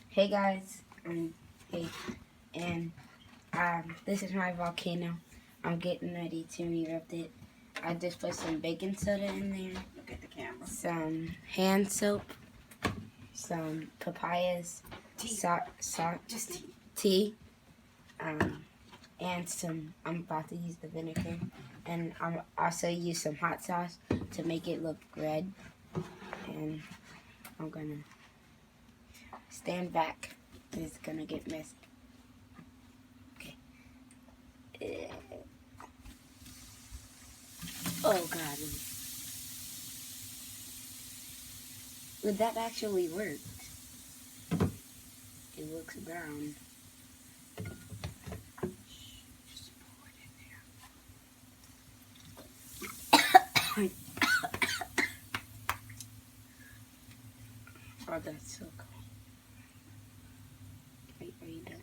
Hey guys, hey, and this is my volcano. I'm getting ready to erupt it. I just put some baking soda in there. Look at the camera. Some hand soap, some papayas, Tea. Just tea. tea, and some. I'm about to use the vinegar, and I'm also use some hot sauce to make it look red. And I'm gonna stand back. It's gonna get messy. Okay. Oh God. Would that actually work? It looks brown. Just pour it in there. Oh, that's so cool. Are you done?